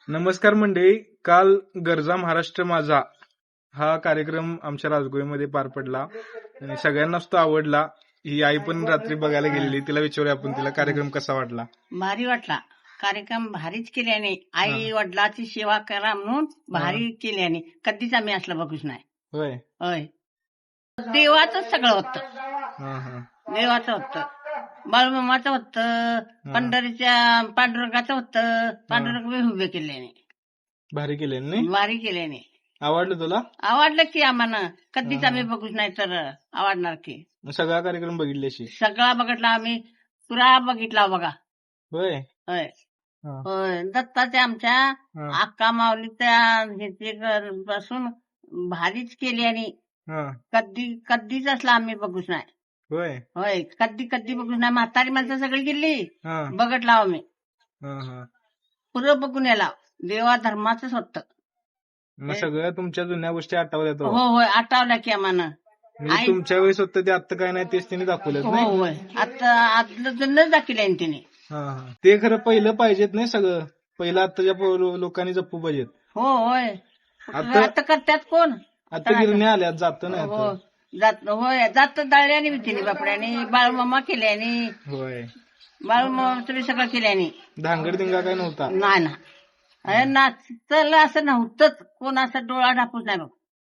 नमस्कार मंडळी. काल गरजा महाराष्ट्र माझा हा कार्यक्रम आमच्या राजगोळीमध्ये पार पडला आणि सगळ्यांनाच तो आवडला. ही आई पण रात्री बघायला गेलेली. तिला विचारूया आपण, तिला कार्यक्रम कसा वाटला. भारी वाटला कार्यक्रम. भारीच केल्याने आई वडिलाची सेवा करा म्हणून भारी केल्याने कधीच आम्ही असलं बघूच नाही. होय. होय, देवाचं सगळं होतं. हा हा देवाचं होतं, बाळूमामाचं होतं, पंढरीच्या पांडुरंगाचं होतं. पांडुरंग बी उभे केल्याने भारी केले नाही. भारी केल्याने आवडलं तुला? आवडलं की आम्हाला. कधीच आम्ही बघूच नाही तर आवडणार की. सगळा कार्यक्रम बघितल्याशी? सगळा बघितला आम्ही, पुरा बघितला बघा. होय. होय हा. होय, दत्ताच्या आमच्या अक्का माऊलीच्या पासून भारीच केली आणि हा. कधीच असला आम्ही बघूच नाही. होय. होय, कधी बघूच नाही. म्हातारी माणसं सगळी गेली हा बघत लाव आम्ही. हा हा पुरं बघून याला देवा धर्माचंच होतं. मग सगळ्या तुमच्या जुन्या गोष्टी आठवल्यात हो? हो होय, आठवल्या की आम्हाला. म्हणजे तुमच्या वेळेस होतं ते आता काय नाही तेच त्यांनी दाखवलं हो नाही. होय, आता आतलं जुनं दाखवलंय तिने. हा हा. ते खरं पहिलं पाहिजेत नाही सगळं. पहिलं आताच्या लोकांनी जपू पाहिजेत. हो होय, आता आता करतात कोण? आता गिरण्या आल्यात, जात नाही हो आता. होय, जात दळल्याने बी तिने बापड्याने, बाळूमामा केल्याने, होय. बाळूमामा तुम्ही सगळं केल्याने. धांगड दिंगा काय नव्हता. नाही ना, नाचलं असं नव्हतंच. कोण असं डोळा ढापूच नाही बघ.